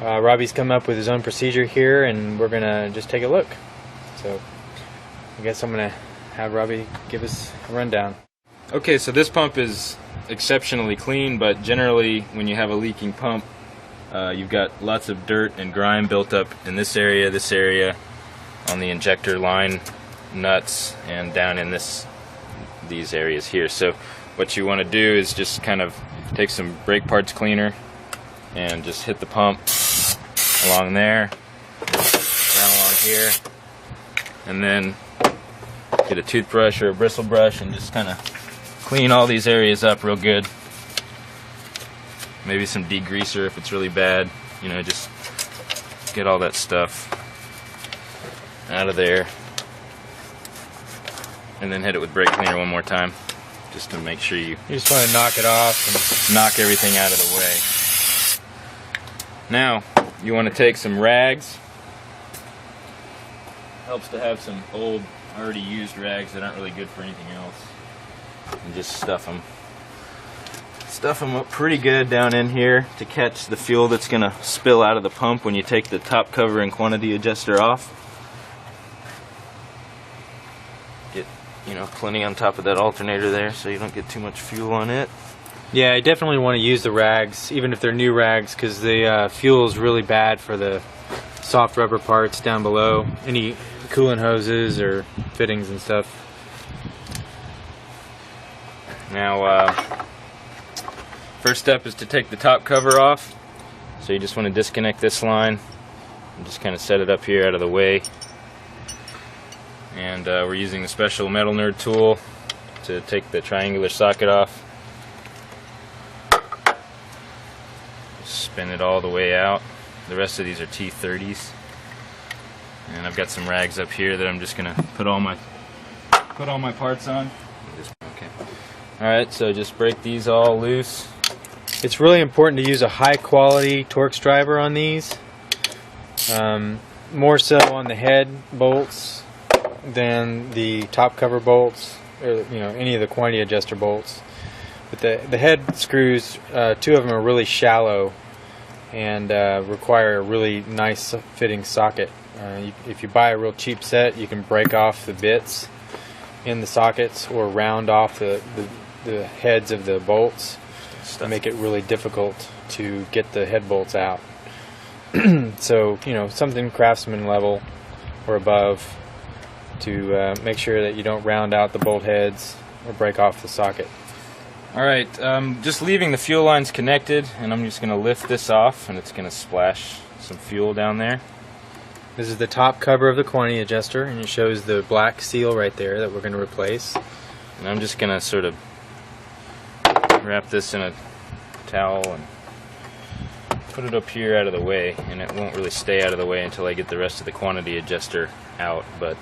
Robbie's come up with his own procedure here, and we're gonna just take a look. So I guess I'm gonna have Robbie give us a rundown. Okay, so this pump is exceptionally clean, but generally when you have a leaking pump, you've got lots of dirt and grime built up in this area, on the injector line nuts, and down in these areas here. So what you want to do is just kind of take some brake parts cleaner and just hit the pump along there, down along here, and then get a toothbrush or a bristle brush and just kind of clean all these areas up real good. Maybe some degreaser if it's really bad, you know, just get all that stuff out of there, and then hit it with brake cleaner one more time just to make sure you just want to knock it off and knock everything out of the way. Now you want to take some rags. Helps to have some old already used rags that aren't really good for anything else, and just stuff them up pretty good down in here to catch the fuel that's going to spill out of the pump when you take the top cover and quantity adjuster off. Get, you know, plenty on top of that alternator there so you don't get too much fuel on it. Yeah, I definitely want to use the rags, even if they're new rags, because the fuel is really bad for the soft rubber parts down below, any coolant hoses or fittings and stuff. Now, first step is to take the top cover off. So you just want to disconnect this line and just kind of set it up here out of the way. And we're using the special Metal Nerd tool to take the triangular socket off. Spin it all the way out. The rest of these are T30s. And I've got some rags up here that I'm just gonna put all my parts on. Okay. Alright, so just break these all loose. It's really important to use a high quality Torx driver on these. More so on the head bolts than the top cover bolts, or you know, any of the quantity adjuster bolts. But the head screws, two of them are really shallow and require a really nice fitting socket. If you buy a real cheap set, you can break off the bits in the sockets or round off the heads of the bolts to make it really difficult to get the head bolts out. So, you know, something Craftsman level or above to make sure that you don't round out the bolt heads or break off the socket. Alright, just leaving the fuel lines connected, and I'm just going to lift this off, and it's going to splash some fuel down there. This is the top cover of the quantity adjuster, and it shows the black seal right there that we're going to replace. And I'm just going to sort of wrap this in a towel and put it up here out of the way, and it won't really stay out of the way until I get the rest of the quantity adjuster out, but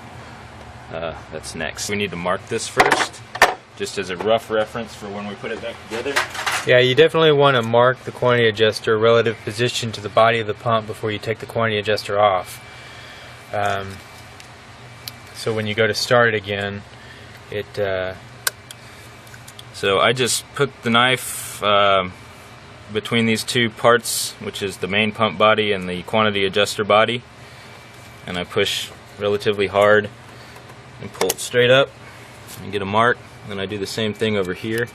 that's next. We need to mark this first, just as a rough reference for when we put it back together. Yeah, you definitely want to mark the quantity adjuster relative position to the body of the pump before you take the quantity adjuster off. So when you go to start it again, So I just put the knife between these two parts, which is the main pump body and the quantity adjuster body, and I push relatively hard and pull it straight up and get a mark. Then I do the same thing over here,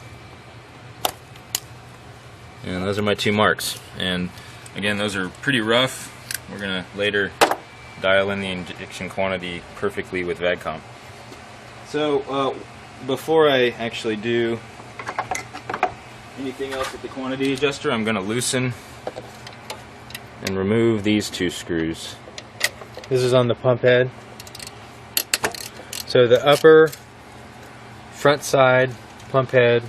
and those are my two marks. And again, those are pretty rough. We're gonna later dial in the injection quantity perfectly with VAGCOM. So before I actually do anything else with the quantity adjuster, I'm gonna loosen and remove these two screws. This is on the pump head. So the upper front side pump head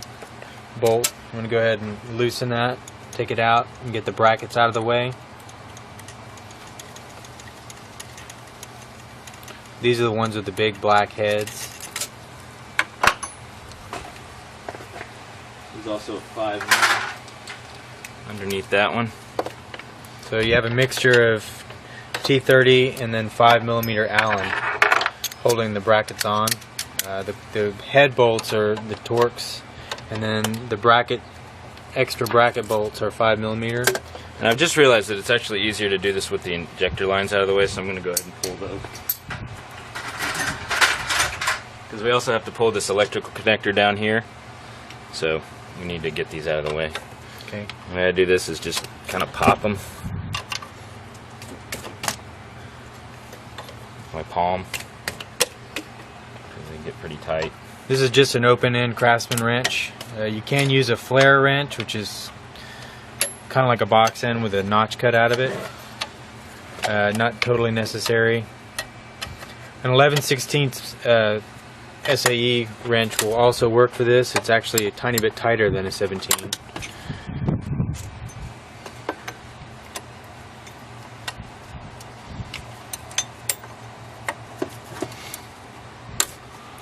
bolt, I'm going to go ahead and loosen that, take it out, and get the brackets out of the way. These are the ones with the big black heads. There's also a 5mm underneath that one. So you have a mixture of T30 and then 5mm Allen holding the brackets on. The head bolts are the Torx, and then the extra bracket bolts are 5mm. And I've just realized that it's actually easier to do this with the injector lines out of the way, so I'm going to go ahead and pull those. Because we also have to pull this electrical connector down here, so we need to get these out of the way. Okay. The way I do this is just kind of pop them with my palm, because they get pretty tight. This is just an open-end Craftsman wrench. You can use a flare wrench, which is kind of like a box end with a notch cut out of it. Not totally necessary. An 11/16 SAE wrench will also work for this. It's actually a tiny bit tighter than a 17.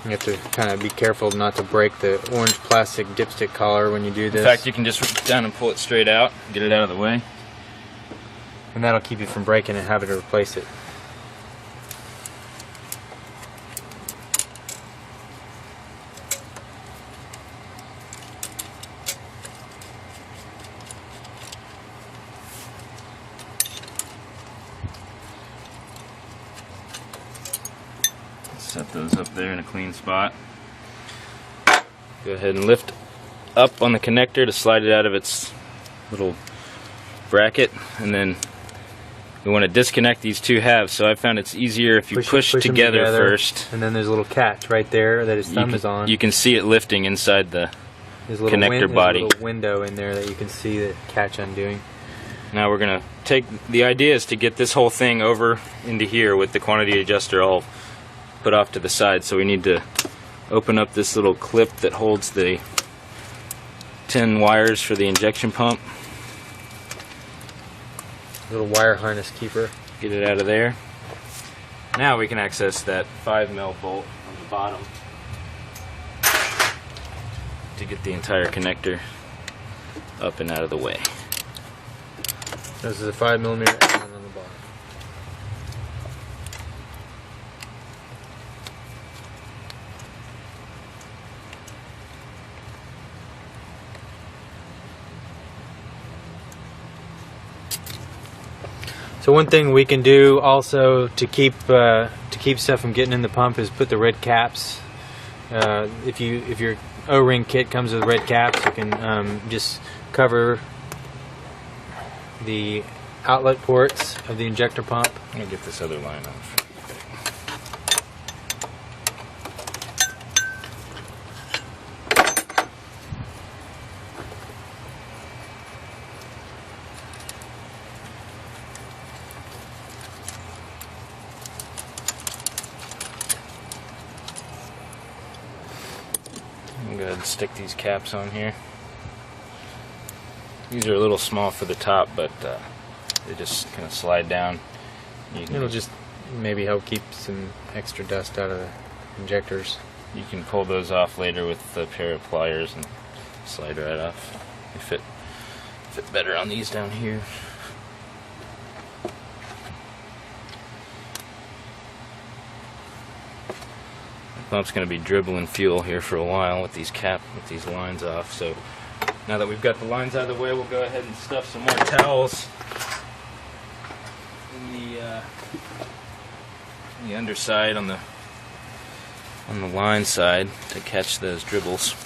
You have to kind of be careful not to break the orange plastic dipstick collar when you do this. In fact, you can just reach down and pull it straight out, get it out of the way. And that'll keep you from breaking and having to replace it. Set those up there in a clean spot. Go ahead and lift up on the connector to slide it out of its little bracket, and then we want to disconnect these two halves. So I found it's easier if you push them together first. And then there's a little catch right there that his thumb is on. You can see it lifting inside the There's a little connector body. There's a little window in there that you can see the catch undoing. Now we're going to take, the idea is to get this whole thing over into here with the quantity adjuster all put off to the side. So we need to open up this little clip that holds the 10 wires for the injection pump. Little wire harness keeper. Get it out of there. Now we can access that 5mm bolt on the bottom to get the entire connector up and out of the way. This is a 5mm Allen on the bottom. So one thing we can do also to keep stuff from getting in the pump is put the red caps. If your O-ring kit comes with red caps, you can just cover the outlet ports of the injector pump. I'm gonna get this other line off. I'm going to stick these caps on here. These are a little small for the top, but they just kind of slide down. It'll just maybe help keep some extra dust out of the injectors. You can pull those off later with a pair of pliers and slide right off. They fit better on these down here. The pump's going to be dribbling fuel here for a while with these lines off. So now that we've got the lines out of the way, we'll go ahead and stuff some more towels in the underside on the line side to catch those dribbles.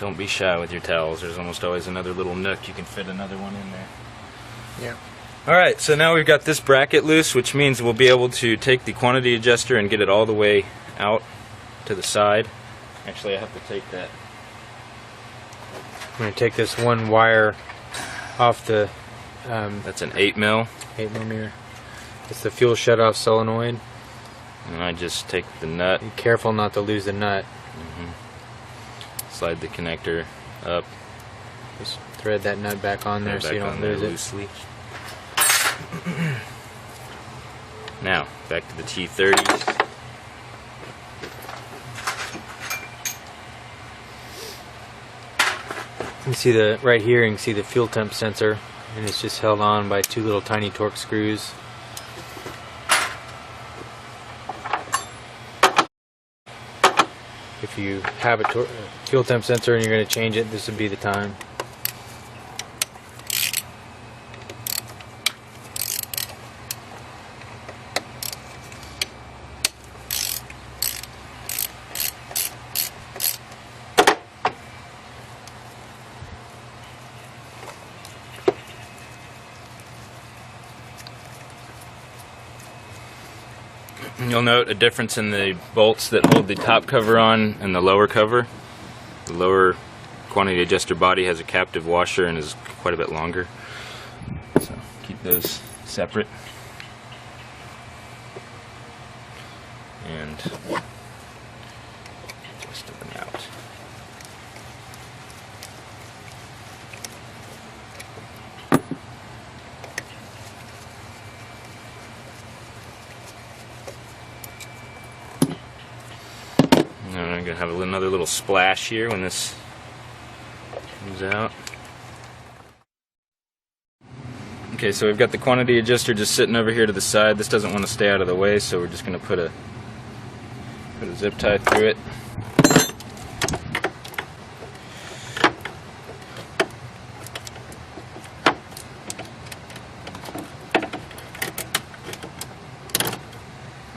Don't be shy with your towels. There's almost always another little nook. You can fit another one in there. Yeah. Alright, so now we've got this bracket loose, which means we'll be able to take the quantity adjuster and get it all the way out to the side. Actually, I have to take that. I'm going to take this one wire off the... That's an 8mm. 8mm. It's the fuel shutoff solenoid. And I just take the nut. Be careful not to lose the nut. Slide the connector up. Just thread that nut back on there so you don't lose it. Loosely. Now, back to the T30s. You see the right here. You can see the fuel temp sensor, and it's just held on by two little tiny torque screws. If you have a fuel temp sensor and you're going to change it, this would be the time. You'll note a difference in the bolts that hold the top cover on and the lower cover. The lower quantity adjuster body has a captive washer and is quite a bit longer. So keep those separate. And twist them out. I'm going to have another little splash here when this comes out. Okay, so we've got the quantity adjuster just sitting over here to the side. This doesn't want to stay out of the way, so we're just going to put a zip tie through it.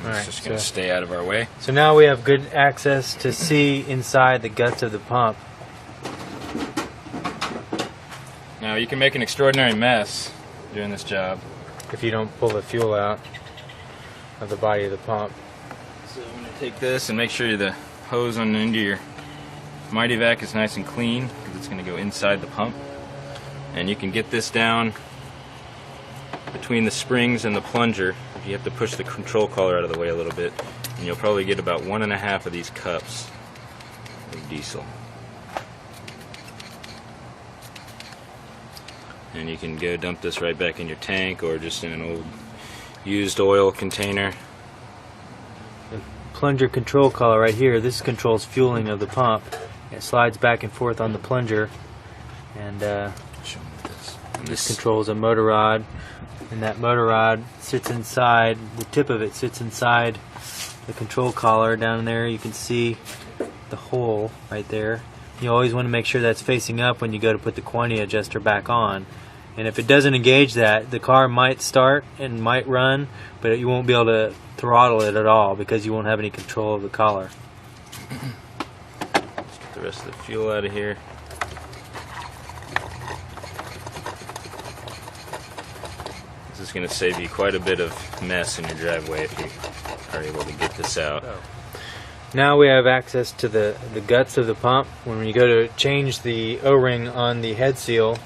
It's just going to stay out of our way. So now we have good access to see inside the guts of the pump. Now you can make an extraordinary mess doing this job if you don't pull the fuel out of the body of the pump. So I'm going to take this and make sure the hose on the end of your Mighty Vac is nice and clean, because it's going to go inside the pump. And you can get this down between the springs and the plunger. You have to push the control collar out of the way a little bit, and you'll probably get about 1.5 of these cups of diesel. And you can go dump this right back in your tank or just in an old used oil container. The plunger control collar right here, this controls fueling of the pump. It slides back and forth on the plunger, and this controls a motor rod. And that motor rod sits inside, the tip of it sits inside the control collar down there. You can see the hole right there. You always want to make sure that's facing up when you go to put the quantity adjuster back on. And if it doesn't engage that, the car might start and might run, but you won't be able to throttle it at all because you won't have any control of the collar. Let's get the rest of the fuel out of here. This is going to save you quite a bit of mess in your driveway if you are able to get this out. Now we have access to the guts of the pump. When you go to change the O-ring on the head seal,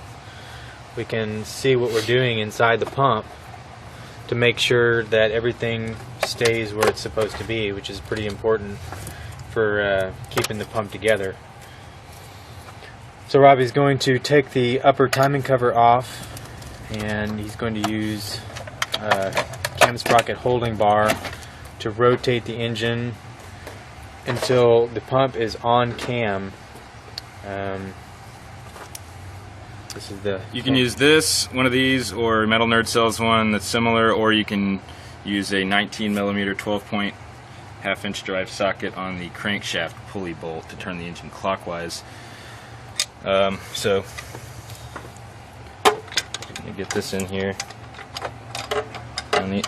we can see what we're doing inside the pump to make sure that everything stays where it's supposed to be, which is pretty important for keeping the pump together. So Robbie's going to take the upper timing cover off, and he's going to use a cam sprocket holding bar to rotate the engine until the pump is on cam. This is the. You can use this, one of these, or Metal Nerd sells one that's similar, or you can use a 19mm 12-point half-inch drive socket on the crankshaft pulley bolt to turn the engine clockwise. So let me get this in here. And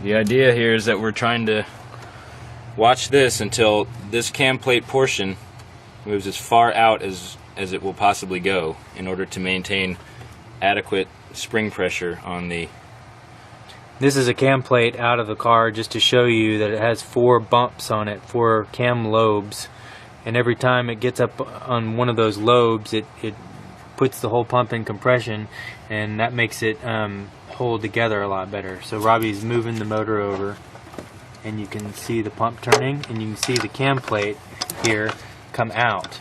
the idea here is that we're trying to watch this until this cam plate portion moves as far out as it will possibly go in order to maintain adequate spring pressure on the. This is a cam plate out of the car just to show you that it has 4 bumps on it, 4 cam lobes, and every time it gets up on one of those lobes it puts the whole pump in compression, and that makes it hold together a lot better. So Robbie's moving the motor over, and you can see the pump turning, and you can see the cam plate here come out.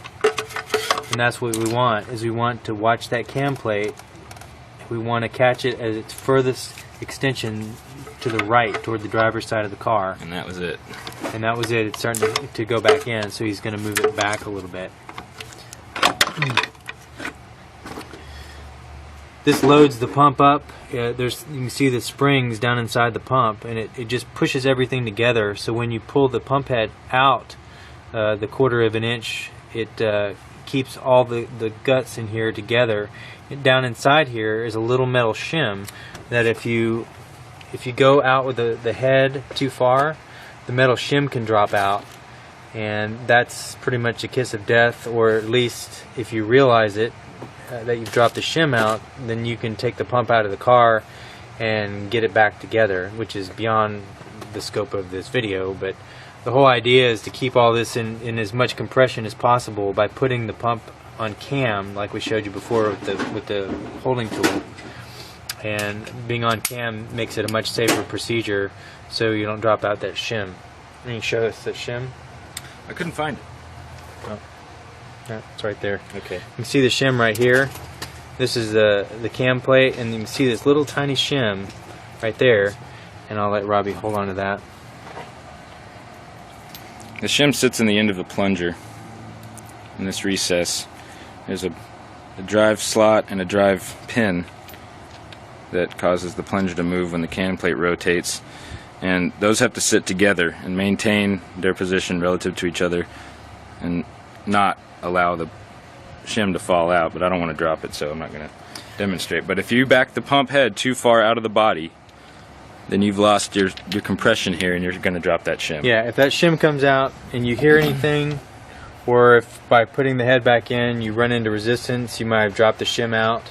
And that's what we want, is we want to watch that cam plate. We want to catch it at its furthest extension to the right, toward the driver's side of the car. And that was it. And that was it. It's starting to go back in, so he's going to move it back a little bit. this loads the pump up. You can see the springs down inside the pump, and it just pushes everything together. So when you pull the pump head out the 1/4 of an inch, it keeps all the guts in here together. And down inside here is a little metal shim that if you go out with the head too far, the metal shim can drop out, and that's pretty much a kiss of death. Or at least if you realize it, that you've dropped the shim out, then you can take the pump out of the car and get it back together, which is beyond the scope of this video. But the whole idea is to keep all this in as much compression as possible by putting the pump on cam, like we showed you before with the holding tool. And being on cam makes it a much safer procedure, so you don't drop out that shim. Can you show us the shim? I couldn't find it. Oh. Yeah, it's right there. Okay. You can see the shim right here. This is the cam plate, and you can see this little tiny shim right there. And I'll let Robbie hold on to that. The shim sits in the end of the plunger in this recess. There's a drive slot and a drive pin that causes the plunger to move when the can plate rotates, and those have to sit together and maintain their position relative to each other and not allow the shim to fall out. But I don't want to drop it, so I'm not going to demonstrate. But if you back the pump head too far out of the body, then you've lost your compression here, and you're going to drop that shim. Yeah, if that shim comes out and you hear anything, or if by putting the head back in you run into resistance, you might have dropped the shim out,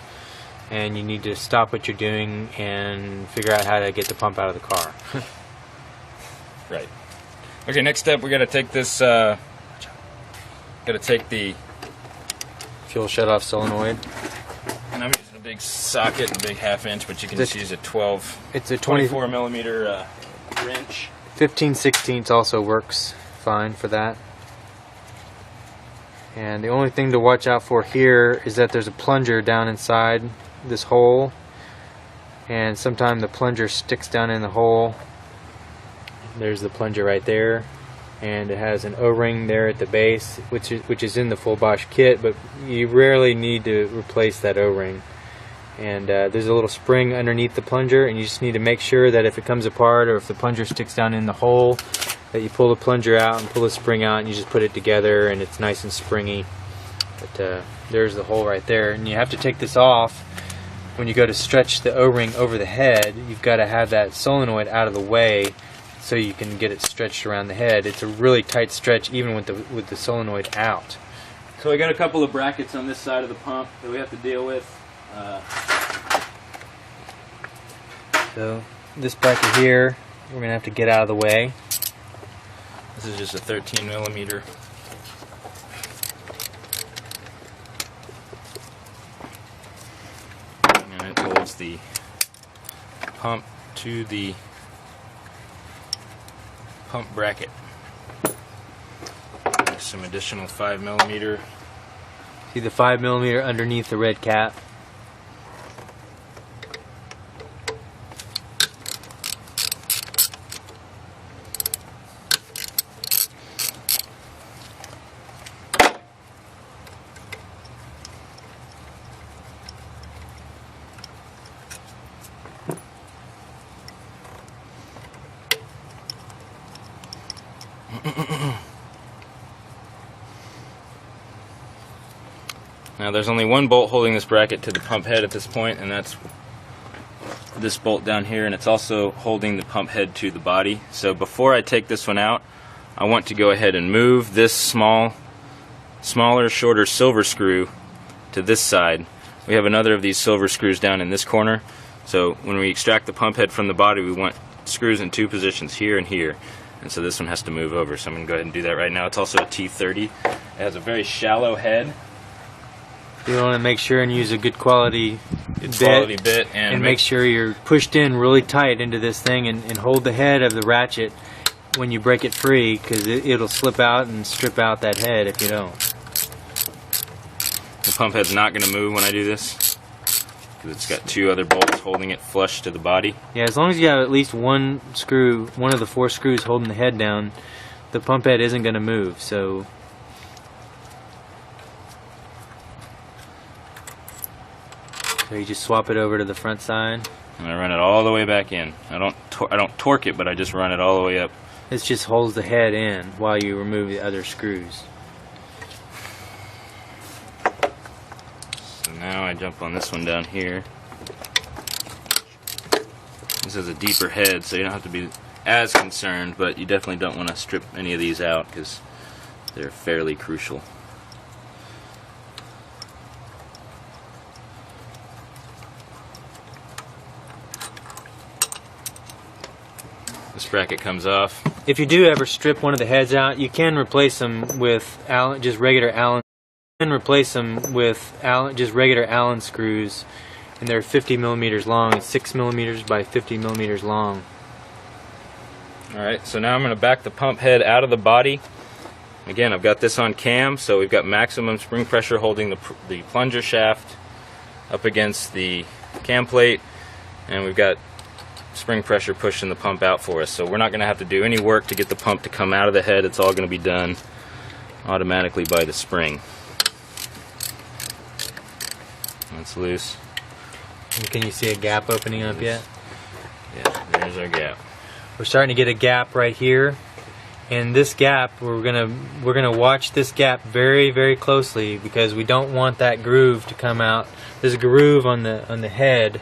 and you need to stop what you're doing and figure out how to get the pump out of the car. Right. Okay, next step, we got to take this. Got to take the Fuel shut-off solenoid. And I'm using a big socket, a big 1/2 inch, but you can just use a 12. It's a 24 millimeter wrench. 15/16 also works fine for that. And the only thing to watch out for here is that there's a plunger down inside this hole, and sometimes the plunger sticks down in the hole. There's the plunger right there, and it has an O-ring there at the base, which is in the full Bosch kit, but you rarely need to replace that O-ring. And there's a little spring underneath the plunger, and you just need to make sure that if it comes apart or if the plunger sticks down in the hole, that you pull the plunger out and pull the spring out, and you just put it together, and it's nice and springy. But there's the hole right there, and you have to take this off when you go to stretch the O-ring over the head. You've got to have that solenoid out of the way so you can get it stretched around the head. It's a really tight stretch even with the solenoid out. So we got a couple of brackets on this side of the pump that we have to deal with. So this bracket here, we're going to have to get out of the way. This is just a 13 millimeter. And it holds the pump to the pump bracket. There's some additional 5 millimeter. See the 5 millimeter underneath the red cap? Now there's only one bolt holding this bracket to the pump head at this point, and that's this bolt down here, and it's also holding the pump head to the body. So before I take this one out, I want to go ahead and move this smaller, shorter silver screw to this side. We have another of these silver screws down in this corner. So when we extract the pump head from the body, we want screws in 2 positions, here and here. And so this one has to move over. So I'm going to go ahead and do that right now. It's also a T30. It has a very shallow head. You want to make sure and use a good quality bit and make sure you're pushed in really tight into this thing, and hold the head of the ratchet when you break it free, because it'll slip out and strip out that head if you don't. The pump head's not going to move when I do this, because it's got 2 other bolts holding it flush to the body. Yeah, as long as you have at least one of the 4 screws holding the head down, the pump head isn't going to move. So So you just swap it over to the front side. And I run it all the way back in. I don't torque it, but I just run it all the way up. This just holds the head in while you remove the other screws. So now I jump on this one down here. This has a deeper head, so you don't have to be as concerned, but you definitely don't want to strip any of these out because they're fairly crucial. This bracket comes off. If you do ever strip one of the heads out, you can replace them with just regular Allen. You can replace them with just regular Allen screws, and they're 50 millimeters long. It's 6 millimeters by 50 millimeters long. Alright, so now I'm going to back the pump head out of the body. Again, I've got this on cam, so we've got maximum spring pressure holding the plunger shaft up against the cam plate, and we've got spring pressure pushing the pump out for us. So we're not going to have to do any work to get the pump to come out of the head. It's all going to be done automatically by the spring. That's loose. And can you see a gap opening up yet? Yeah, there's our gap. We're starting to get a gap right here, and this gap we're gonna watch this gap very, very closely because we don't want that groove to come out. There's a groove on the head,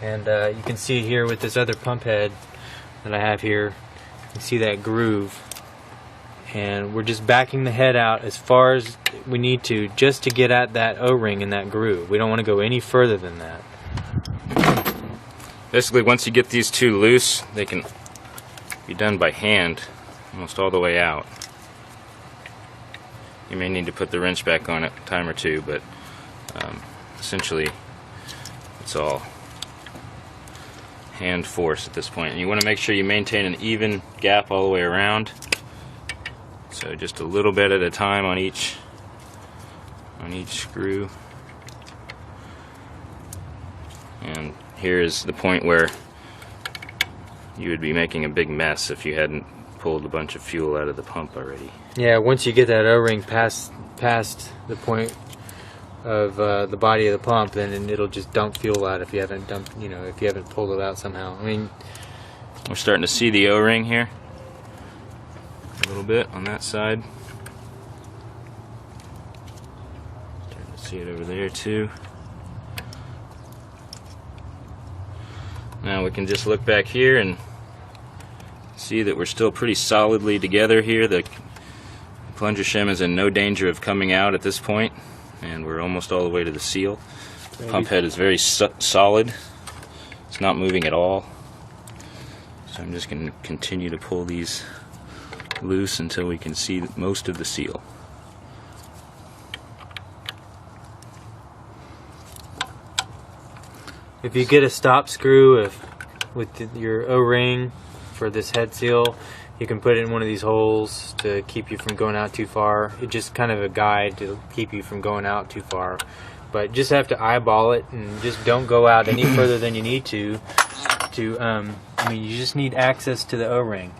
and you can see here with this other pump head that I have here. You can see that groove, and we're just backing the head out as far as we need to just to get at that O-ring in that groove. We don't want to go any further than that. Basically, once you get these two loose, they can be done by hand almost all the way out. You may need to put the wrench back on it a time or two, but essentially it's all hand force at this point. And you want to make sure you maintain an even gap all the way around. So just a little bit at a time on each screw. And here is the point where you would be making a big mess if you hadn't pulled a bunch of fuel out of the pump already. Yeah, once you get that O-ring past the point of the body of the pump, then it'll just dump fuel out if you haven't if you haven't pulled it out somehow. I mean, we're starting to see the O-ring here a little bit on that side. Starting to see it over there too. Now we can just look back here and see that we're still pretty solidly together here. The plunger shim is in no danger of coming out at this point, and we're almost all the way to the seal. The pump head is very solid. It's not moving at all. So I'm just going to continue to pull these loose until we can see most of the seal. if you get a stop screw with your O-ring for this head seal, you can put it in one of these holes to keep you from going out too far. It's just kind of a guide to keep you from going out too far. But just have to eyeball it and just don't go out any further than you need to. I mean, you just need access to the O-ring.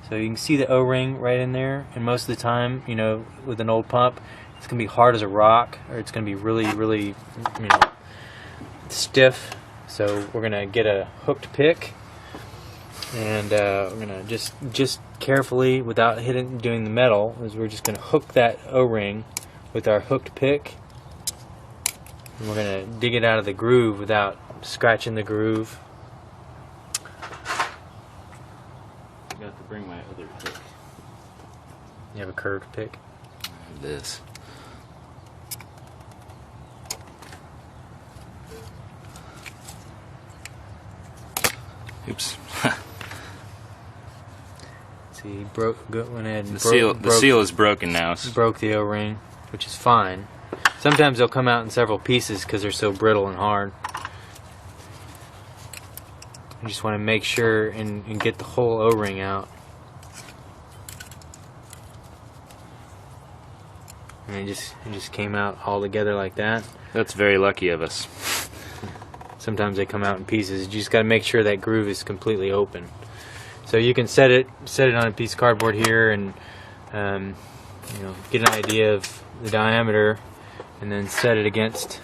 So you can see the O-ring right in there, and most of the time, you know, with an old pump, it's going to be hard as a rock, or it's going to be really, really, you know, stiff. So we're going to get a hooked pick, and we're going to just carefully, without doing the metal, is we're just going to hook that O-ring with our hooked pick, and we're going to dig it out of the groove without scratching the groove. I got to bring my other pick. You have a curved pick? I have this. Oops. See, he went ahead and The seal is broken now. Broke the O-ring, which is fine. Sometimes they'll come out in several pieces because they're so brittle and hard. You just want to make sure and get the whole O-ring out. And it just came out all together like that. That's very lucky of us. Sometimes they come out in pieces. You just got to make sure that groove is completely open. So you can set it on a piece of cardboard here, and you know, get an idea of the diameter, and then set it against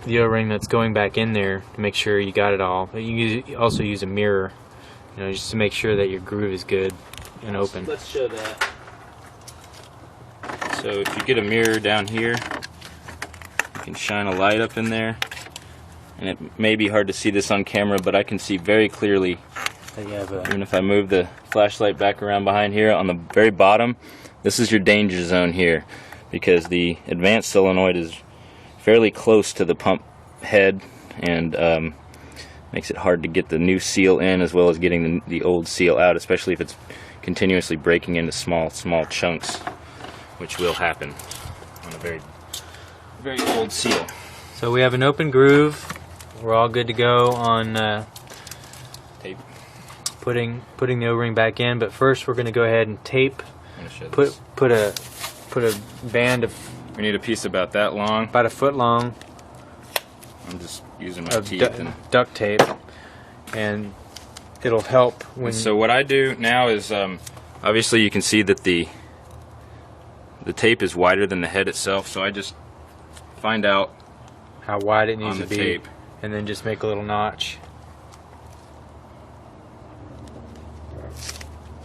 the O-ring that's going back in there to make sure you got it all. But you also use a mirror, you know, just to make sure that your groove is good and open. Let's show that. So if you get a mirror down here, you can shine a light up in there. And it may be hard to see this on camera, but I can see very clearly that you have even if I move the flashlight back around behind here, on the very bottom, this is your danger zone here, because the advanced solenoid is fairly close to the pump head, and makes it hard to get the new seal in as well as getting the old seal out, especially if it's continuously breaking into small chunks, which will happen on a very old seal. So we have an open groove. We're all good to go on Tape. putting the O-ring back in. But first, we're going to go ahead and tape. Put a band of. We need a piece about that long. About a foot long. I'm just using my teeth and duct tape, and it'll help when. So what I do now is, obviously you can see that the tape is wider than the head itself. So I just find out how wide it needs on to the be, tape, and then just make a little notch.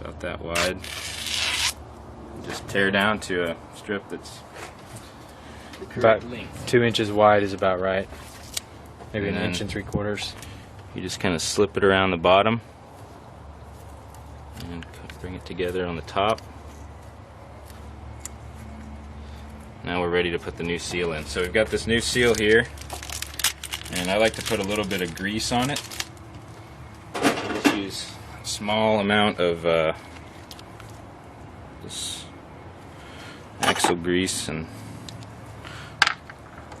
About that wide. Just tear down to a strip that's about length. 2 inches wide is about right. Maybe And an then 1 3/4. You just kind of slip it around the bottom and bring it together on the top. Now we're ready to put the new seal in. So we've got this new seal here, and I like to put a little bit of grease on it. I just use a small amount of this axle grease, and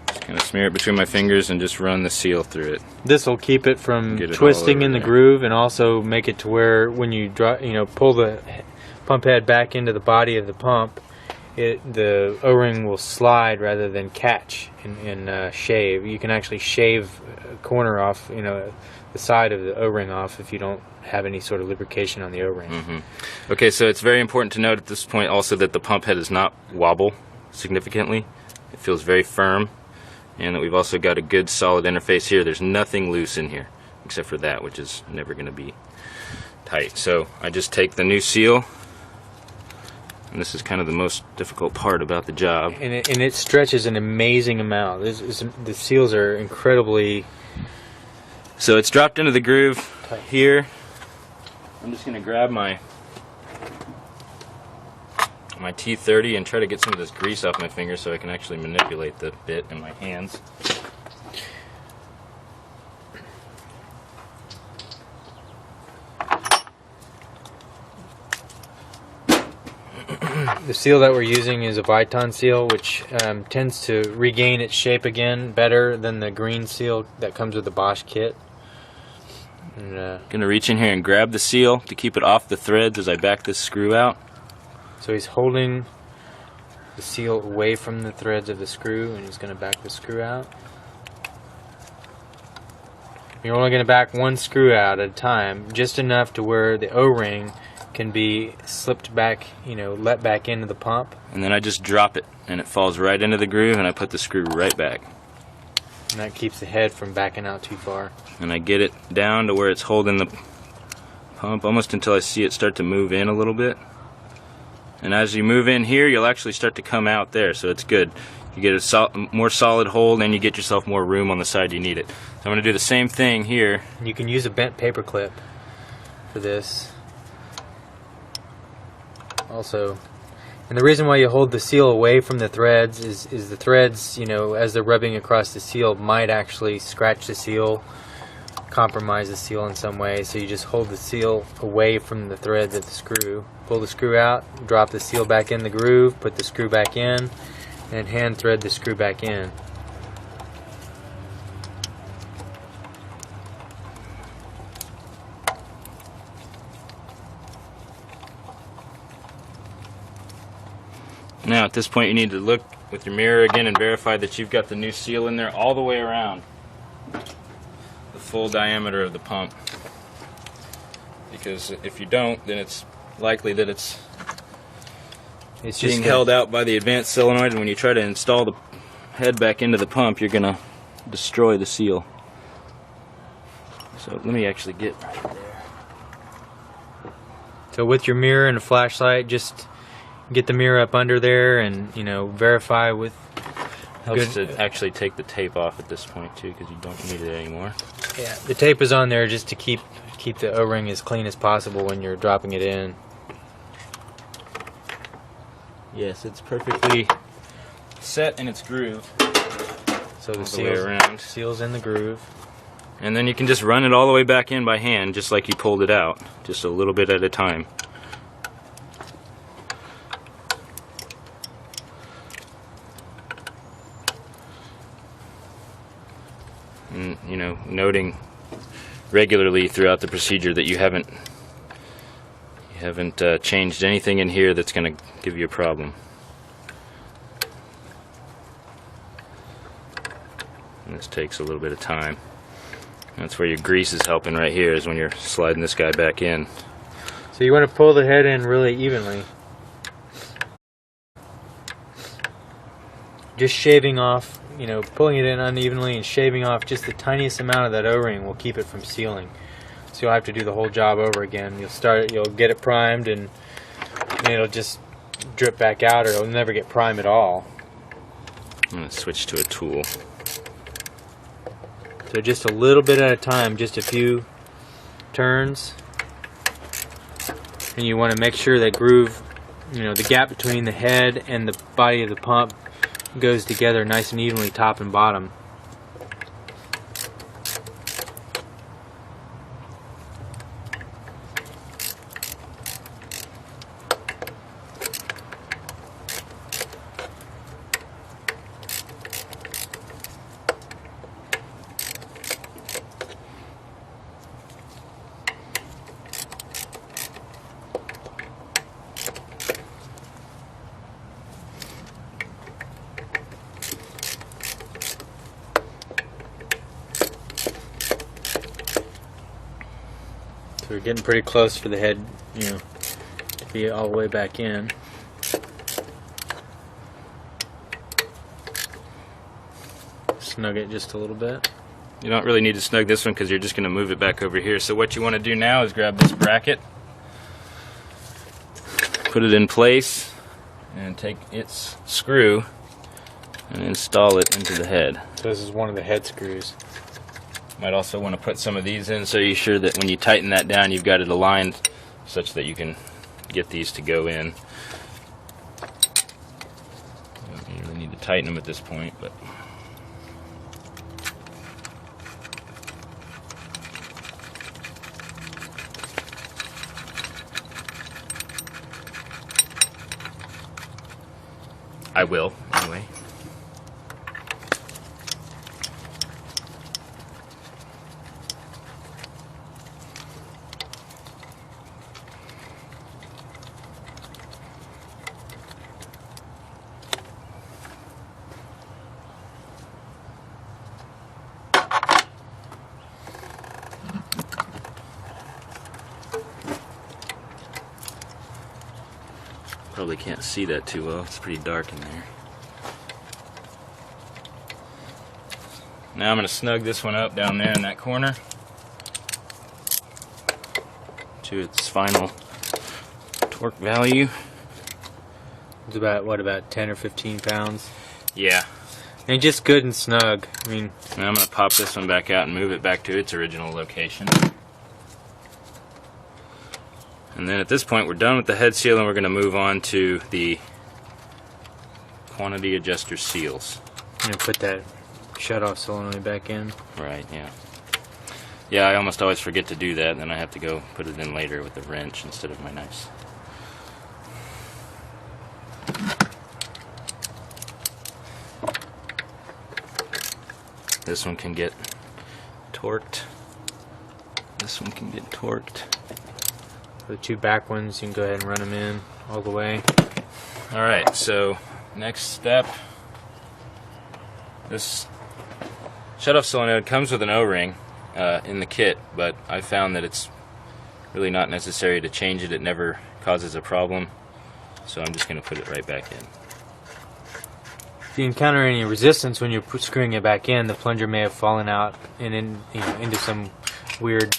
just kind of smear it between my fingers and just run the seal through it. This will keep it from Get it twisting all in the over groove, and also make it to where when you pull the pump head back into the body of the pump, the O-ring will slide rather than catch and shave. You can actually shave a corner off, the side of the O-ring off if you don't have any sort of lubrication on the O-ring. Mm-hmm. Okay, so it's very important to note at this point also that the pump head does not wobble significantly. It feels very firm, and that we've also got a good solid interface here. There's nothing loose in here except for that, which is never going to be tight. So I just take the new seal, and this is kind of the most difficult part about the job. And it stretches an amazing amount. The seals are incredibly. So it's dropped into the groove here. I'm just going to grab my T30 and try to get some of this grease off my fingers so I can actually manipulate the bit in my hands. The seal that we're using is a Viton seal, which tends to regain its shape again better than the green seal that comes with the Bosch kit. And, gonna reach in here and grab the seal to keep it off the threads as I back this screw out. So he's holding the seal away from the threads of the screw, and he's gonna back the screw out. You're only gonna back one screw out at a time, just enough to where the O-ring can be slipped back, let back into the pump. And then I just drop it, and it falls right into the groove, and I put the screw right back. And that keeps the head from backing out too far. And I get it down to where it's holding the pump almost until I see it start to move in a little bit. And as you move in here, you'll actually start to come out there, so it's good. You get a more solid hold, and you get yourself more room on the side you need it. So I'm going to do the same thing here. You can use a bent paper clip for this. Also, and the reason why you hold the seal away from the threads is the threads, as they're rubbing across the seal, might actually scratch the seal, compromise the seal in some way. So you just hold the seal away from the threads of the screw. Pull the screw out, drop the seal back in the groove, put the screw back in, and hand thread the screw back in. Now at this point you need to look with your mirror again and verify that you've got the new seal in there all the way around the full diameter of the pump, because if you don't, then it's likely that it's being held out by the advanced solenoid, and when you try to install the head back into the pump, you're gonna destroy the seal. So let me actually get right there. So with your mirror and a flashlight, just get the mirror up under there and, you know, verify with Helps to actually take the tape off at this point too, because you don't need it anymore. Yeah, the tape is on there just to keep the O-ring as clean as possible when you're dropping it in. Yes, it's perfectly set in its groove. So the seal's in the groove. And then you can just run it all the way back in by hand, just like you pulled it out, just a little bit at a time. And, you know, noting regularly throughout the procedure that you haven't changed anything in here that's going to give you a problem. And this takes a little bit of time. That's where your grease is helping right here, is when you're sliding this guy back in. So you want to pull the head in really evenly. Just shaving off, you know, pulling it in unevenly and shaving off just the tiniest amount of that O-ring will keep it from sealing. So you'll have to do the whole job over again. You'll get it primed and it'll just drip back out, or it'll never get primed at all. I'm going to switch to a tool. So just a little bit at a time, just a few turns. And you want to make sure that groove, you know, the gap between the head and the body of the pump goes together nice and evenly, top and bottom. So we're getting pretty close for the head, you know, to be all the way back in. Snug it just a little bit. You don't really need to snug this one because you're just going to move it back over here. So what you want to do now is grab this bracket, put it in place, and take its screw and install it into the head. So this is one of the head screws. Might also want to put some of these in so you're sure that when you tighten that down you've got it aligned such that you can get these to go in. You really need to tighten them at this point, but I will anyway. Probably can't see that too well, it's pretty dark in there. Now I'm going to snug this one up down there in that corner to its final torque value. It's about, what, about 10 or 15 pounds? Yeah. And just good and snug. I mean, now I'm going to pop this one back out and move it back to its original location. And then at this point we're done with the head seal and we're going to move on to the quantity adjuster seals. I'm going to put that shut-off solenoid back in. Right, yeah. Yeah, I almost always forget to do that, and then I have to go put it in later with a wrench instead of my nice. This one can get torqued. This one can get torqued. The two back ones, you can go ahead and run them in all the way. Alright, so next step. This shutoff solenoid comes with an O-ring in the kit, but I found that it's really not necessary to change it. It never causes a problem, so I'm just going to put it right back in. if you encounter any resistance when you're screwing it back in, the plunger may have fallen out and into some weird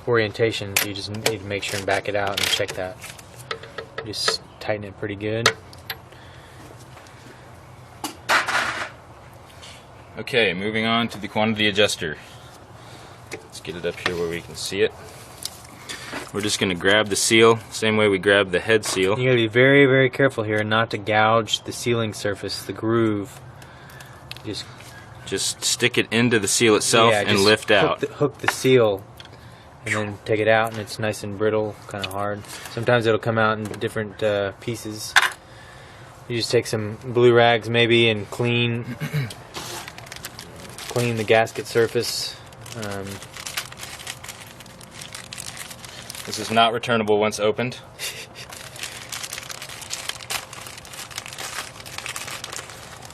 orientation. So you just need to make sure and back it out and check that. Just tighten it pretty good. Okay, moving on to the quantity adjuster. Let's get it up here where we can see it. We're just going to grab the seal, same way we grab the head seal. You got to be very, very careful here not to gouge the sealing surface, the groove. Just stick it into the seal itself and lift out. Hook the seal and then take it out, and it's nice and brittle, kind of hard. Sometimes it'll come out in different pieces. You just take some blue rags maybe and clean the gasket surface. This is not returnable once opened.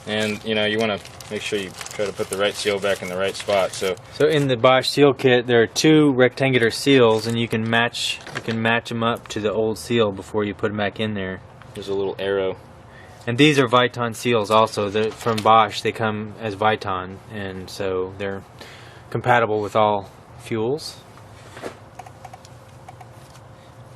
And you want to make sure you try to put the right seal back in the right spot. So in the Bosch seal kit, there are 2 rectangular seals, and you can match them up to the old seal before you put them back in there. There's a little arrow. And these are Viton seals also. They're from Bosch. They come as Viton, and so they're compatible with all fuels.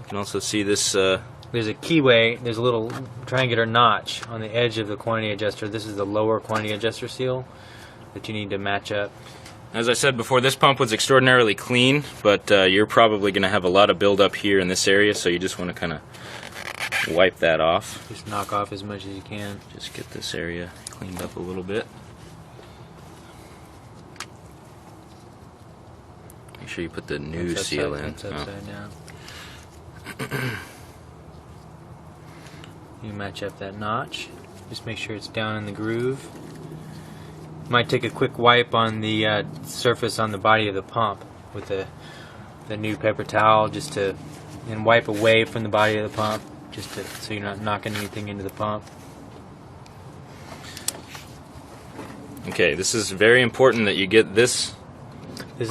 You can also see this. There's a keyway. There's a little triangular notch on the edge of the quantity adjuster. This is the lower quantity adjuster seal that you need to match up. As I said before, this pump was extraordinarily clean, but you're probably going to have a lot of buildup here in this area, so you just want to kind of wipe that off. Just knock off as much as you can. Just get this area cleaned up a little bit. Make sure you put the new seal in. That's upside down. You match up that notch. Just make sure it's down in the groove. Might take a quick wipe on the surface on the body of the pump with the new paper towel, and wipe away from the body of the pump, so you're not knocking anything into the pump. Okay, this is very important that you get this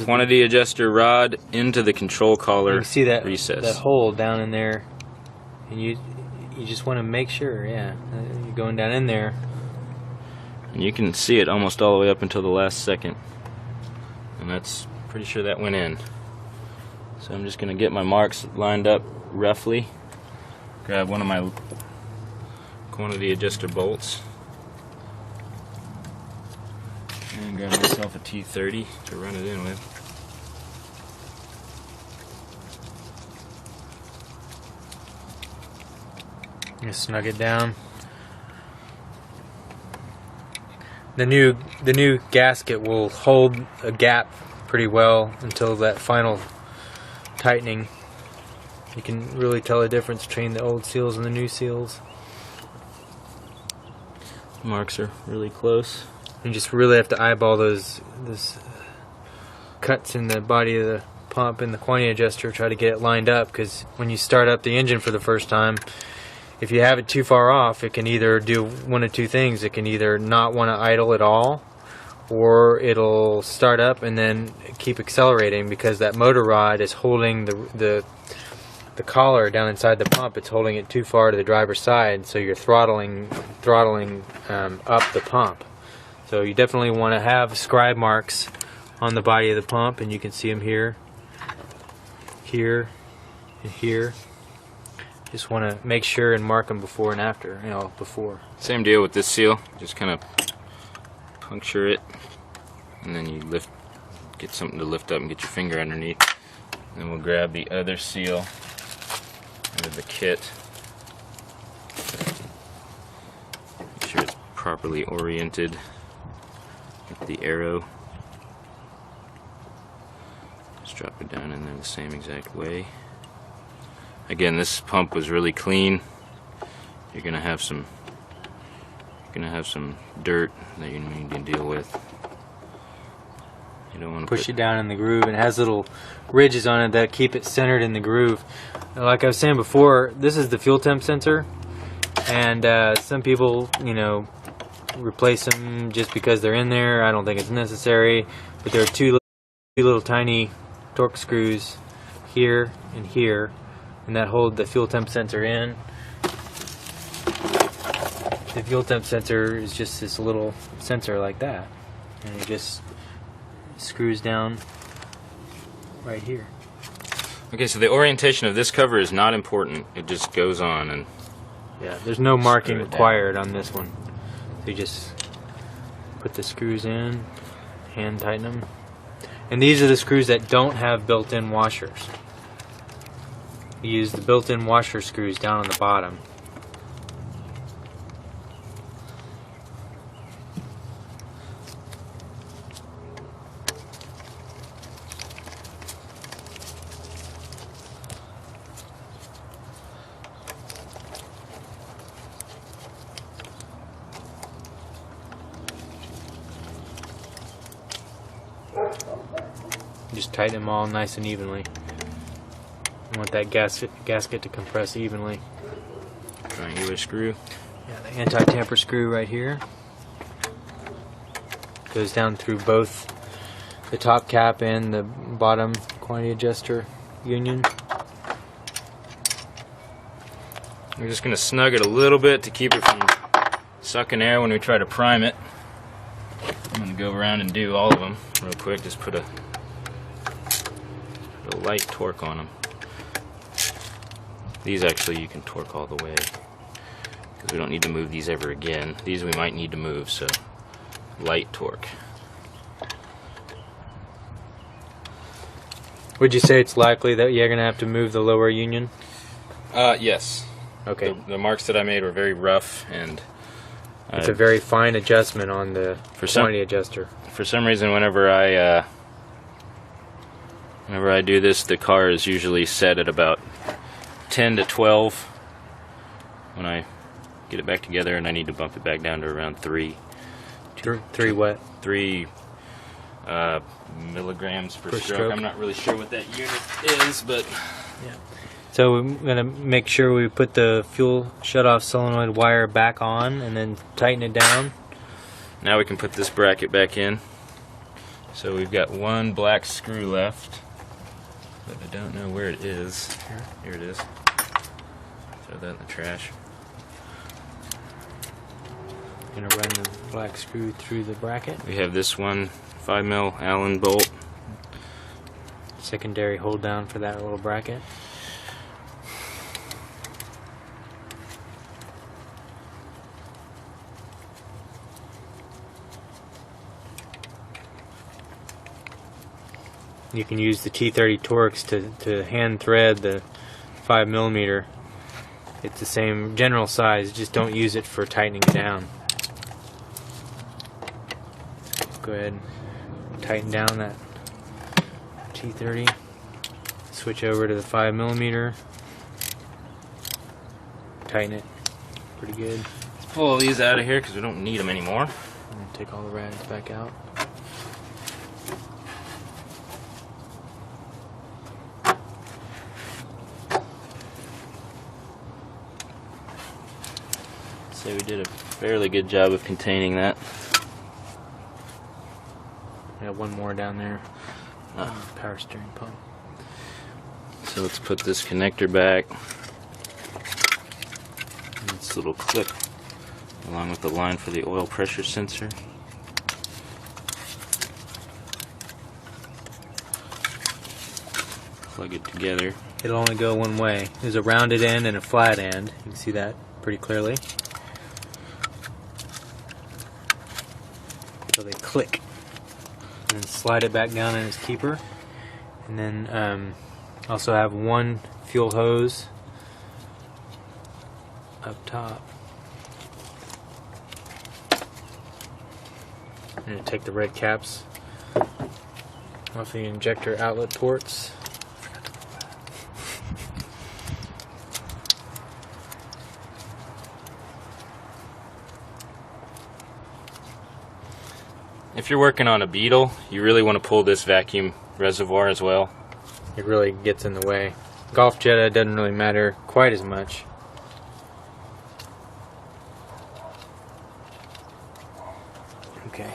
quantity adjuster rod into the control collar you can see that recess. That hole down in there, and you just want to make sure, you're going down in there. And you can see it almost all the way up until the last second, and that's pretty sure that went in. So I'm just going to get my marks lined up roughly. Grab one of my quantity adjuster bolts and grab myself a T30 to run it in with. Just snug it down. The new gasket will hold a gap pretty well until that final tightening. You can really tell the difference between the old seals and the new seals. Marks are really close. You just really have to eyeball those cuts in the body of the pump and the quantity adjuster, try to get it lined up, because when you start up the engine for the first time, if you have it too far off, it can either do one of two things. It can either not want to idle at all, or it'll start up and then keep accelerating because that motor rod is holding the collar down inside the pump. It's holding it too far to the driver's side, so you're throttling up the pump. So you definitely want to have scribe marks on the body of the pump, and you can see them here, here, and here. Just want to make sure and mark them before and after, before. Same deal with this seal. Just kind of puncture it, and then you get something to lift up and get your finger underneath. And then we'll grab the other seal out of the kit. Make sure it's properly oriented with the arrow. Just drop it down in there the same exact way. Again, this pump was really clean. You're gonna have some dirt that you need to deal with. You don't want to push it down in the groove, and it has little ridges on it that keep it centered in the groove. Like I was saying before, this is the fuel temp sensor, and some people, replace them just because they're in there. I don't think it's necessary, but there are two little tiny torque screws here and here, and that hold the fuel temp sensor in. fuel temp sensor is just this little sensor like that, and it just screws down right here. Okay, so the orientation of this cover is not important. It just goes on, and Yeah, there's no marking Screw it down. required on this one. So you just put the screws in, hand tighten them. And these are the screws that don't have built-in washers. You use the built-in washer screws down on the bottom. Just tighten them all nice and evenly. You want that gasket to compress evenly. triangular screw. Yeah, the anti-tamper screw right here goes down through both the top cap and the bottom quantity adjuster union. We're just going to snug it a little bit to keep it from sucking air when we try to prime it. I'm going to go around and do all of them real quick. Just put a light torque on them. These actually you can torque all the way because we don't need to move these ever again. These we might need to move, so light torque. Would you say it's likely that you're going to have to move the lower union? Yes. Okay. The marks that I made were very rough, and It's a very fine adjustment on the quantity adjuster. For some reason, whenever I do this, the car is usually set at about 10 to 12 when I get it back together, and I need to bump it back down to around 3. Three what? 3 milligrams per stroke. stroke. I'm not really sure what that unit is, but Yeah. So we're going to make sure we put the fuel shutoff solenoid wire back on and then tighten it down. now we can put this bracket back in. So we've got one black screw left, but I don't know where it is. Here it is. Throw that in the trash. Going to run the black screw through the bracket. We have this one 5mm Allen bolt. Secondary hold down for that little bracket. You can use the T30 Torx to hand thread the 5mm. It's the same general size, just don't use it for tightening it down. Go ahead and tighten down that T30. Switch over to the 5mm. Tighten it pretty good. Let's pull all these out of here because we don't need them anymore. And take all the rags back out. So we did a fairly good job of containing that. Got one more down there. Power steering pump. So let's put this connector back. And this little clip along with the line for the oil pressure sensor. Plug it together. It'll only go one way. There's a rounded end and a flat end. You can see that pretty clearly. So they click. And then slide it back down in its keeper. And then also have one fuel hose up top. I'm going to take the red caps off the injector outlet ports. If you're working on a Beetle, you really want to pull this vacuum reservoir as well. It really gets in the way. Golf Jetta doesn't really matter quite as much. Okay.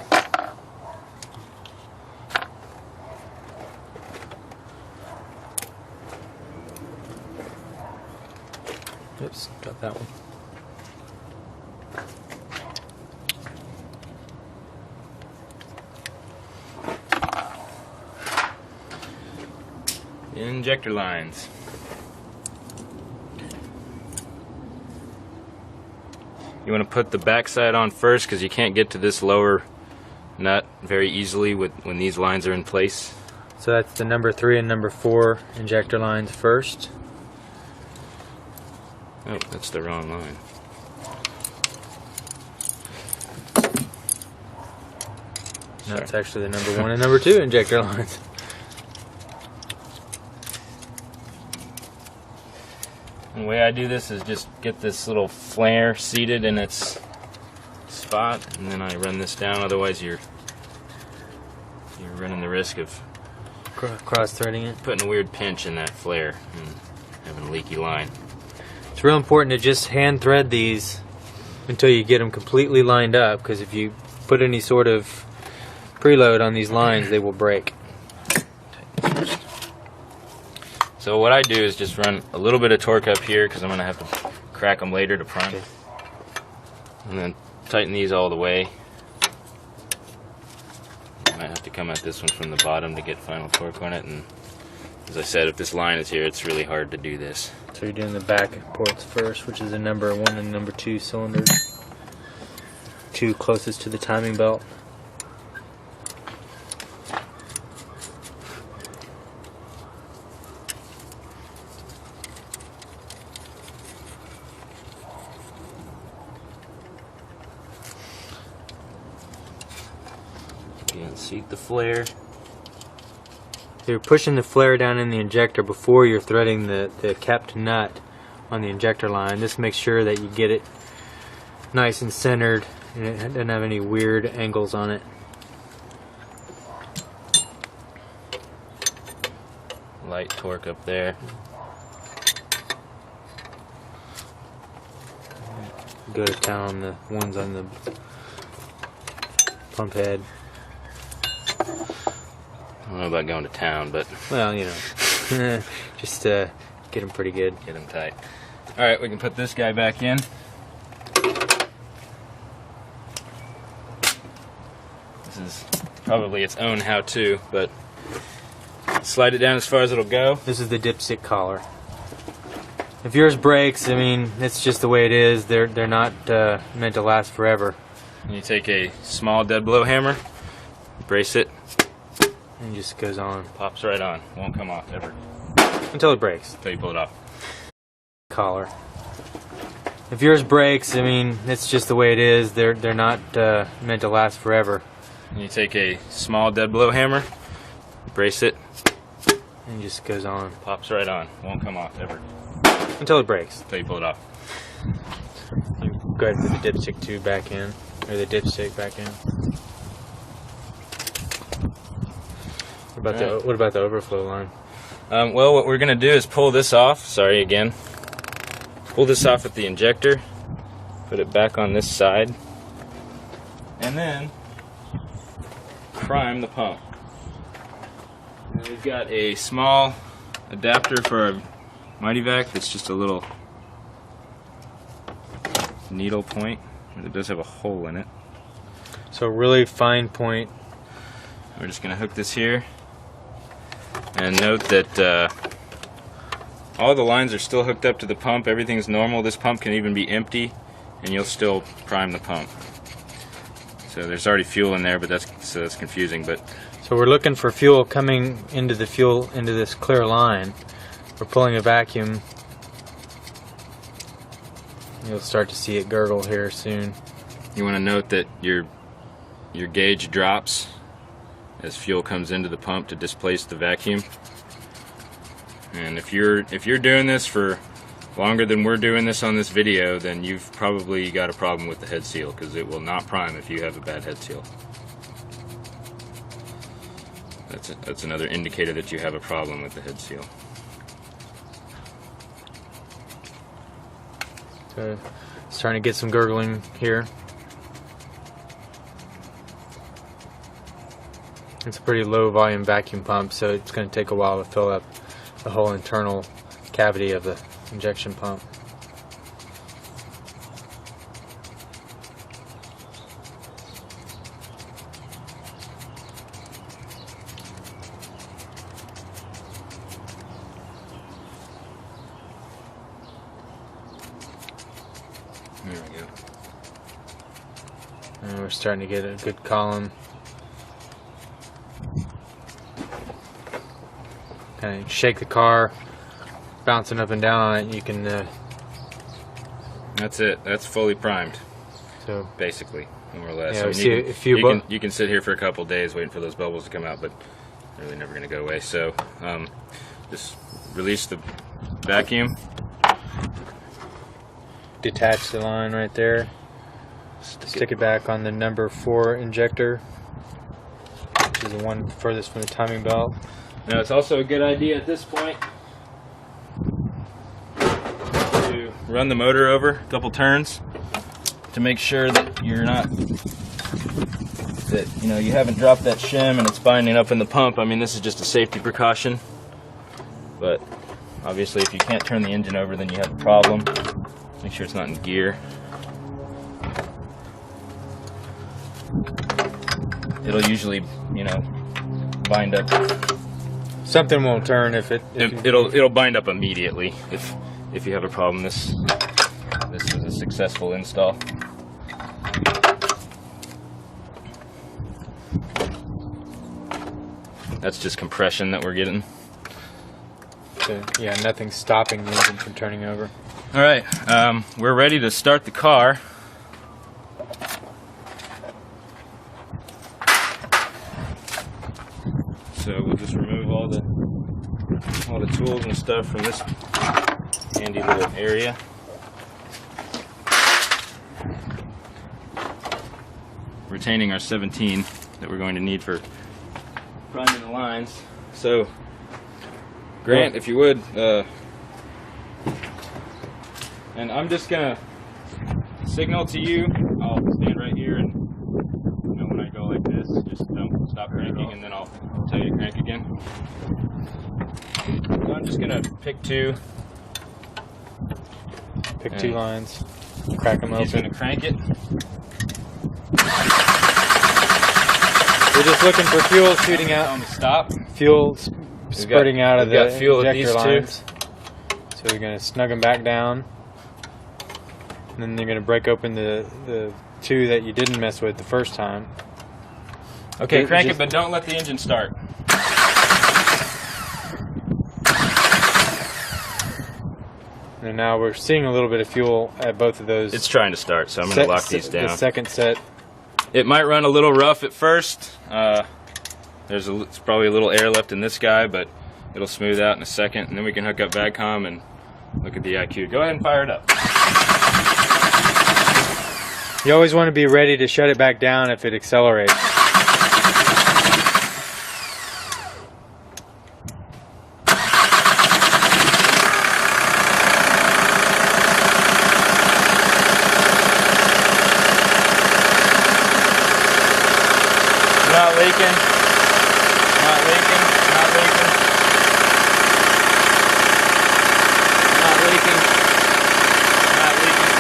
Oops, got that one. Injector lines. You want to put the backside on first because you can't get to this lower nut very easily when these lines are in place. So that's the number 3 and number 4 injector lines first. Oh, that's the wrong line. No, it's actually the number 1 and number 2 injector lines. And the way I do this is just get this little flare seated in its spot, and then I run this down. Otherwise, you're running the risk of Cross-threading it. putting a weird pinch in that flare and having a leaky line. It's real important to just hand thread these until you get them completely lined up, because if you put any sort of preload on these lines, they will break. So what I do is just run a little bit of torque up here because I'm going to have to crack them later to prime. Okay. And then tighten these all the way. Might have to come at this one from the bottom to get final torque on it. And as I said, if this line is here, it's really hard to do this. So you're doing the back ports first, which is the number 1 and number 2 cylinders. 2 closest to the timing belt. Again, seat the flare. So you're pushing the flare down in the injector before you're threading the kept nut on the injector line. This makes sure that you get it nice and centered and it doesn't have any weird angles on it. Light torque up there. Go to town on the ones on the pump head. I don't know about going to town, but Well, you know, just get them pretty good. get them tight. Alright, we can put this guy back in. This is probably its own how-to, but slide it down as far as it'll go. This is the dipstick collar. If yours breaks, I mean, it's just the way it is. They're not meant to last forever. And you take a small dead blow hammer, brace it, And it just goes on pops right on. Won't come off ever until it breaks. until you pull it off. Collar. If yours breaks, I mean, it's just the way it is. They're not meant to last forever. And you take a small dead blow hammer, brace it, And it just goes on pops right on. Won't come off ever until it breaks. until you pull it off. You go ahead and put the dipstick tube back in, or the dipstick back in. What about the overflow line? Well, what we're going to do is pull this off. Sorry again. Pull this off at the injector. Put it back on this side. And then prime the pump. And we've got a small adapter for our Mighty Vac that's just a little needle point. It does have a hole in it. So really fine point. We're just going to hook this here. And note that all the lines are still hooked up to the pump. Everything's normal. This pump can even be empty and you'll still prime the pump. So there's already fuel in there, but that's confusing. But So we're looking for fuel coming into this clear line. We're pulling a vacuum. You'll start to see it gurgle here soon. you want to note that your gauge drops as fuel comes into the pump to displace the vacuum. And if you're doing this for longer than we're doing this on this video, then you've probably got a problem with the head seal, because it will not prime if you have a bad head seal. That's another indicator that you have a problem with the head seal. So it's starting to get some gurgling here. It's a pretty low volume vacuum pump, so it's going to take a while to fill up the whole internal cavity of the injection pump. There we go. And we're starting to get a good column. Kind of shake the car, bouncing up and down on it. You can. That's it. That's fully primed. So basically, more or less. Yeah, I mean, see you can sit here for a couple days waiting for those bubbles to come out, but they're really never going to go away. So just release the vacuum. detach the line right there. Stick it back on the number 4 injector, which is the one furthest from the timing belt. Now it's also a good idea at this point to run the motor over a couple turns to make sure that you haven't dropped that shim and it's binding up in the pump. I mean, this is just a safety precaution, but obviously if you can't turn the engine over, then you have a problem. Make sure it's not in gear. It'll usually, bind up. Something won't turn It'll bind up immediately if you have a problem. This is a successful install. That's just compression that we're getting. So, yeah, nothing's stopping the engine from turning over. All right, we're ready to start the car. So we'll just remove all the tools and stuff from this handy little area. Retaining our 17 that we're going to need for priming the lines. So, Grant, if you would, and I'm just gonna signal to you. I'll stand right here, and when I go like this, just don't stop cranking, and then I'll tell you to crank again. So I'm just gonna pick two. Pick 2 lines, crack them open. He's gonna crank it. We're just looking for fuel shooting out. On the stop. Fuel spurting out of the fuel at injector these lines. So we're going to snug them back down. And then you're going to break open the 2 that you didn't mess with the first time. Okay, crank it, but don't let the engine start. And now we're seeing a little bit of fuel at both of those. It's trying to start, so I'm going to lock these down. The second set. It might run a little rough at first. There's probably a little air left in this guy, but it'll smooth out in a second, and then we can hook up VAGCOM and look at the IQ. Go ahead and fire it up. You always want to be ready to shut it back down if it accelerates. Not leaking. Not leaking. Not leaking. Not leaking. Not leaking.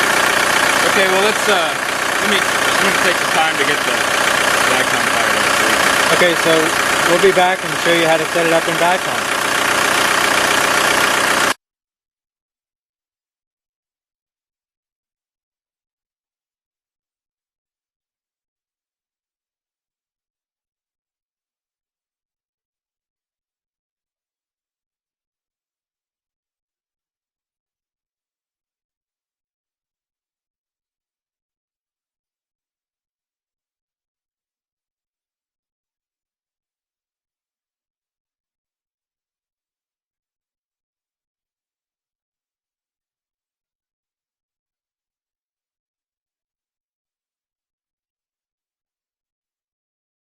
Okay, well let's let me take some time to get the VAGCOM fired up. Okay, so we'll be back and show you how to set it up in VAGCOM.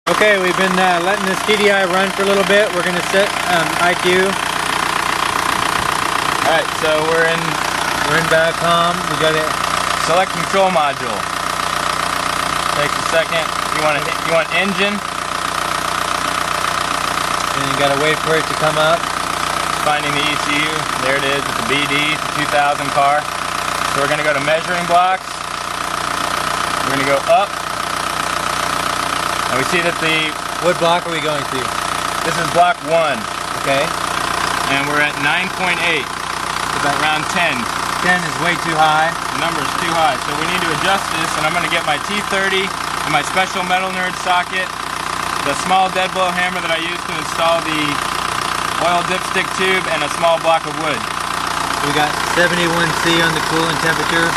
Okay, we've been letting this TDI run for a little bit. We're going to set IQ. Alright, so we're in VAGCOM. We got it. select control module. Takes a second. You want engine? And you got to wait for it to come up. Finding the ECU. There it is with the BD, the 2000 car. So we're going to go to measuring blocks. We're going to go up. And we see that What block are we going to? this is block 1. Okay. And we're at 9.8. About round 10. 10 is way too high. The number is too high, so we need to adjust this, and I'm going to get my T30 and my special Metal Nerd socket, the small dead blow hammer that I use to install the oil dipstick tube, and a small block of wood. We got 71C on the coolant temperature.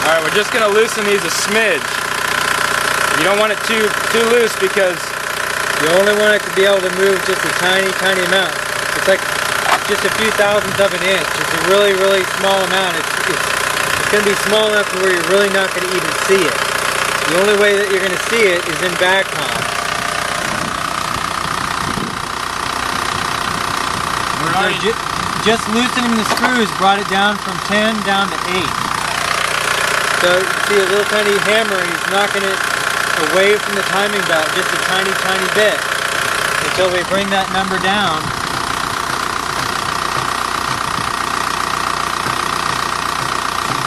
Alright, we're just going to loosen these a smidge. You don't want it too loose because you only want it to be able to move just a tiny amount. It's like just a few thousandths of an inch. It's a really small amount. It's going to be small enough to where you're really not going to even see it. The only way that you're going to see it is in back comp. Just loosening the screws brought it down from 10 down to 8. So you see a little tiny hammer, he's knocking it away from the timing belt just a tiny bit until we bring that number down.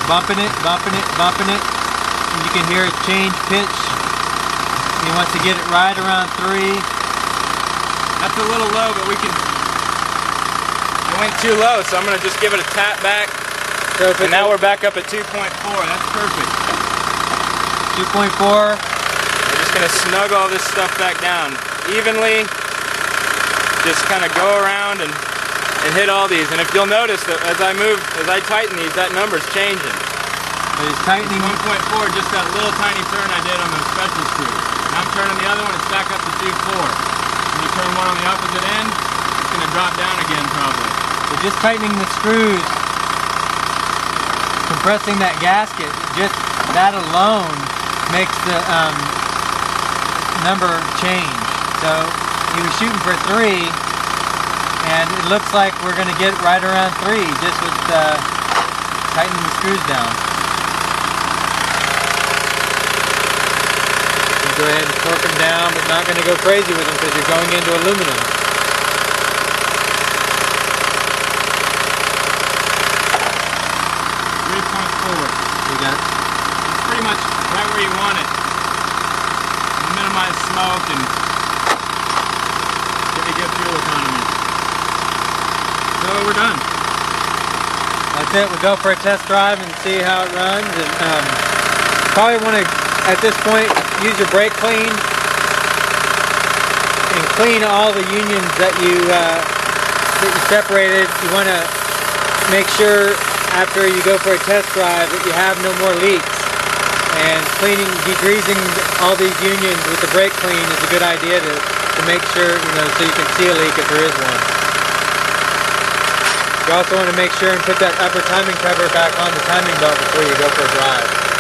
Bumping it, and you can hear it change pitch. He wants to get it right around 3. that's a little low, but we can. It went too low, so I'm going to just give it a tap back. So and now we're back up at 2.4. That's perfect. 2.4. We're just going to snug all this stuff back down evenly. Just kind of go around and hit all these. And if you'll notice that as I tighten these, that number's changing. So he's tightening 1.4, just that little tiny turn I did on the special screw. Now I'm turning the other one, it's back up to 2.4. When you turn one on the opposite end, it's going to drop down again probably. So just tightening the screws, compressing that gasket, just that alone makes the number change. So he was shooting for 3, and it looks like we're going to get right around 3 just with tightening the screws down. Go ahead and torque them down, but not going to go crazy with them because you're going into aluminum. We got it. It's pretty much right where you want it. Minimize smoke and get a good fuel economy. So we're done. That's it. We'll go for a test drive and see how it runs. And probably want to, at this point, use your brake clean and clean all the unions that you separated. You want to make sure after you go for a test drive that you have no more leaks. And cleaning, degreasing all these unions with the brake clean is a good idea to make sure, so you can see a leak if there is one. You also want to make sure and put that upper timing cover back on the timing belt before you go for a drive.